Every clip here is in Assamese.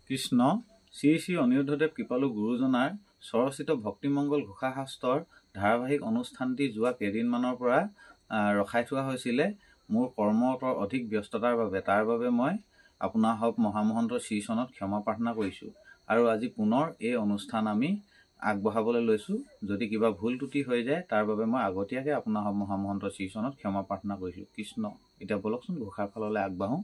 কৃষ্ণ শ্ৰী শ্ৰী অনিৰুদ্ধদেৱ কৃপালু গুৰুজনাৰ স্বৰচিত ভক্তিমংগল ঘোষা শাস্ত্ৰৰ ধাৰাবাহিক অনুষ্ঠানটি যোৱা কেইদিনমানৰ পৰা ৰখাই থোৱা হৈছিলে মোৰ কৰ্মৰ অধিক ব্যস্ততাৰ বাবে। তাৰ বাবে মই আপোনাসৱ মহামহন্তৰ শ্ৰীচৰণত ক্ষমা প্ৰাৰ্থনা কৰিছোঁ আৰু আজি পুনৰ এই অনুষ্ঠান আমি আগবঢ়াবলৈ লৈছোঁ। যদি কিবা ভুল ত্ৰুটি হৈ যায় তাৰ বাবে মই আগতীয়াকৈ আপোনাসৱ মহামহন্তৰ শ্ৰীচৰণত ক্ষমা প্ৰাৰ্থনা কৰিছোঁ। কৃষ্ণ। এতিয়া বলকচোন ঘোষাৰ ফাললৈ আগবাঢ়োঁ।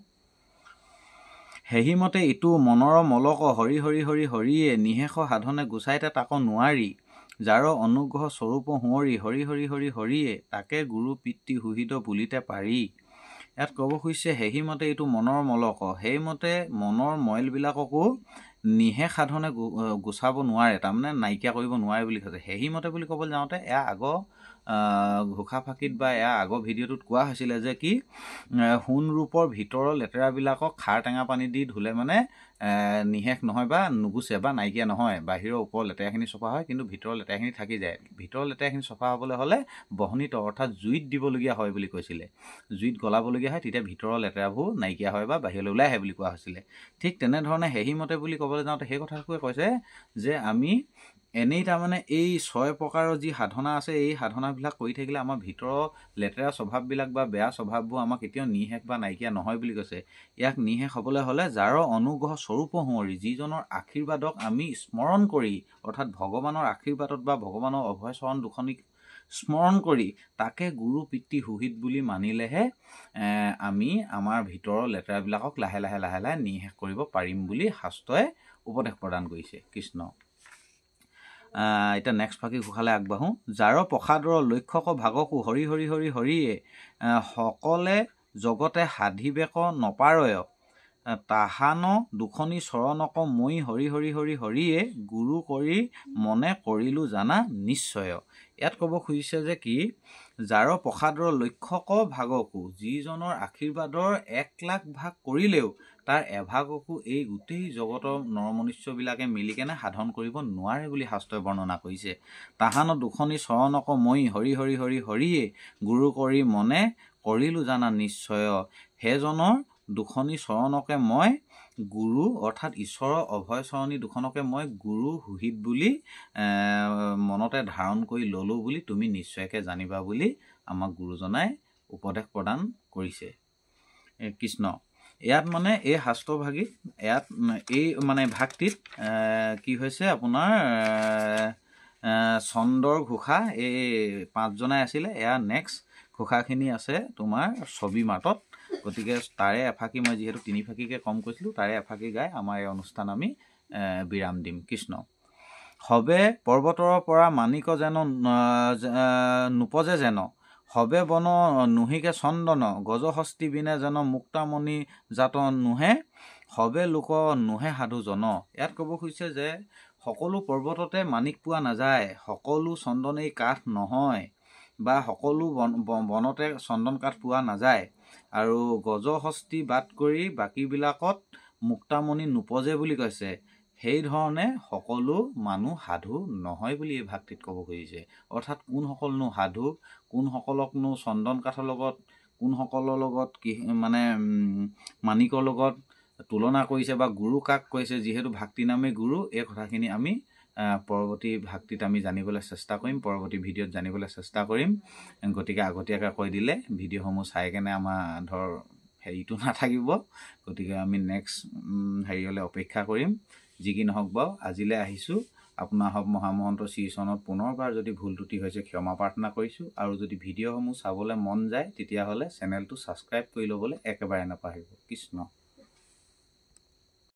সেহিমতে ইটো মনৰ মলক হৰি হৰি হৰি হৰিয়ে নিশেষ সাধনে গুচাইতে তাক নোৱাৰি, যাৰ অনুগ্ৰহ স্বৰূপ সুঁৱৰি হৰি হৰি হৰি হৰিয়ে তাকে গুৰু পিতৃ সুহিত বুলিতে পাৰি। ইয়াত ক'ব খুজিছে সেহিমতে এইটো মনৰ মলক, সেইমতে মনৰ মইলবিলাককো নিশেষ সাধনে গুচাব নোৱাৰে, তাৰমানে নাইকিয়া কৰিব নোৱাৰে বুলি কৈছে। সেহিমতে বুলি ক'বলৈ যাওঁতে এয়া আগৰ ঘোষা ফাঁকিত বা এয়া আগৰ ভিডিঅ'টোত কোৱা হৈছিলে যে কি সোণ ৰূপৰ ভিতৰৰ লেতেৰাবিলাকক খাৰ টেঙা পানী দি ধুলে মানে নিশেষ নহয় বা নুগুচে বা নাইকিয়া নহয়। বাহিৰৰ ওপৰৰ লেতেৰাখিনি চফা হয় কিন্তু ভিতৰৰ লেতেৰাখিনি থাকি যায়। ভিতৰৰ লেতেৰাখিনি চফা হ'বলৈ হ'লে বহনিত অৰ্থাৎ জুইত দিবলগীয়া হয় বুলি কৈছিলে। জুইত গলাবলগীয়া হয়, তেতিয়া ভিতৰৰ লেতেৰাবোৰ নাইকিয়া হয় বা বাহিৰলৈ ওলাই আহে বুলি কোৱা হৈছিলে। ঠিক তেনেধৰণে সেহিমতে বুলি ক'বলৈ যাওঁতে সেই কথাটোৱে কৈছে যে আমি এনেই তাৰমানে এই 6 প্ৰকাৰৰ যি সাধনা আছে এই সাধনাবিলাক কৰি থাকিলে আমাৰ ভিতৰৰ লেতেৰা স্বভাৱবিলাক বা বেয়া স্বভাৱবোৰ আমাৰ কেতিয়াও নিশেষ বা নাইকিয়া নহয় বুলি কৈছে। ইয়াক নিশেষ হ'বলৈ হ'লে যাৰ অনুগ্ৰহ স্বৰূপ সুঁৱৰি, যিজনৰ আশীৰ্বাদক আমি স্মৰণ কৰি, অৰ্থাৎ ভগৱানৰ আশীৰ্বাদত বা ভগৱানৰ অভয়চৰণ দুখনিক স্মৰণ কৰি তাকে গুৰু পিতৃ সুহিত বুলি মানিলেহে আমি আমাৰ ভিতৰৰ লেতেৰাবিলাকক লাহে লাহে লাহে লাহে নিশেষ কৰিব পাৰিম বুলি শাস্ত্ৰই উপদেশ প্ৰদান কৰিছে। কৃষ্ণ। এতিয়া নেক্সট ফাঁকি ঘোষালৈ আগবাঢ়োঁ। যাৰ প্ৰসাদৰ লক্ষ্যক ভাগকো হৰি হৰি হৰি হৰিয়ে সকলে জগতে সাধিবেক নপাৰয়, তাহান দুখনি চৰণক মই হৰি হৰি হৰি হৰিয়ে গুৰু কৰি মনে কৰিলো জানা নিশ্চয়। ইয়াত ক'ব খুজিছে যে কি যাৰ প্ৰসাদৰ লক্ষ্যক ভাগকো, যিজনৰ আশীৰ্বাদৰ 1,00,000 ভাগ কৰিলেও তাৰ এভাগকো এই গোটেই জগতৰ নৰমনুষ্যবিলাকে মিলিকেনে সাধন কৰিব নোৱাৰে বুলি শাস্ত্ৰই বৰ্ণনা কৰিছে। তাহান দুখনি চৰণক মই হৰি হৰি হৰি হৰিয়ে গুৰু কৰি মনে কৰিলো জানা নিশ্চয়। সেইজনৰ দুখনি চৰণকে মই গুৰু অৰ্থাৎ ঈশ্বৰৰ অভয়চৰণী দুখনকে মই গুৰু সুহিত বুলি মনতে ধাৰণ কৰি ল'লোঁ বুলি তুমি নিশ্চয়কৈ জানিবা বুলি আমাক গুৰুজনাই উপদেশ প্ৰদান কৰিছে। কৃষ্ণ। ইয়াত মানে এই শাস্ত্ৰভাগীত ইয়াত এই মানে ভাগটিত কি হৈছে আপোনাৰ চন্দৰ ঘোষা এই 5জনাই আছিলে। এয়া নেক্সট ঘোষাখিনি আছে তোমাৰ ছবি মাতত। গতিকে তাৰে এফাকি মই যিহেতু 3 ফাঁকিকৈ কম কৈছিলোঁ, তাৰে এফাকি গাই আমাৰ এই অনুষ্ঠান আমি বিৰাম দিম। কৃষ্ণ। হবে পৰ্বতৰ পৰা মানিক যেন নোপজে যেন, হবে বন নুহিকে চন্দন, গজহস্তি বিনে যেন মুক্তামণি জাত নোহে, হবে লোক নোহে সাধুজন। ইয়াত ক'ব খুজিছে যে সকলো পৰ্বততে মানিক পোৱা নাযায়, সকলো চন্দনেই কাঠ নহয় বা সকলো বনতে চন্দন কাঠ পোৱা নাযায়, আৰু গজহস্তি বাদ কৰি বাকীবিলাকত মুক্তামণি নোপজে বুলি কৈছে। সেইধৰণে সকলো মানুহ সাধু নহয় বুলি এই ভাগটিত ক'ব খুজিছে। অৰ্থাৎ কোনসকলনো সাধু, কোনসকলকনো চন্দন কাঠৰ লগত, কোনসকলৰ লগত কি মানে মানিকৰ লগত তুলনা কৰিছে বা গুৰু কাক কৈছে, যিহেতু ভাক্তি নামে গুৰু, এই কথাখিনি আমি পৰৱৰ্তী ভাগটিত আমি জানিবলৈ চেষ্টা কৰিম, পৰৱৰ্তী ভিডিঅ'ত জানিবলৈ চেষ্টা কৰিম। গতিকে আগতীয়াকৈ কৈ দিলে ভিডিঅ'সমূহ চাই কেনে আমাৰ ধৰ হেৰিটো নাথাকিব। গতিকে আমি নেক্সট হেৰিলৈ অপেক্ষা কৰিম। যি কি নহওক বাৰু আজিলৈ আহিছোঁ। আপোনাসৱ মহামহন্তৰ শ্ৰীচৰণত পুনৰবাৰ যদি ভুল ত্ৰুটি হৈছে ক্ষমা প্ৰাৰ্থনা কৰিছোঁ। আৰু যদি ভিডিঅ'সমূহ চাবলৈ মন যায় তেতিয়াহ'লে চেনেলটো ছাবস্ক্ৰাইব কৰি ল'বলৈ একেবাৰে নাপাহৰিব। কৃষ্ণ।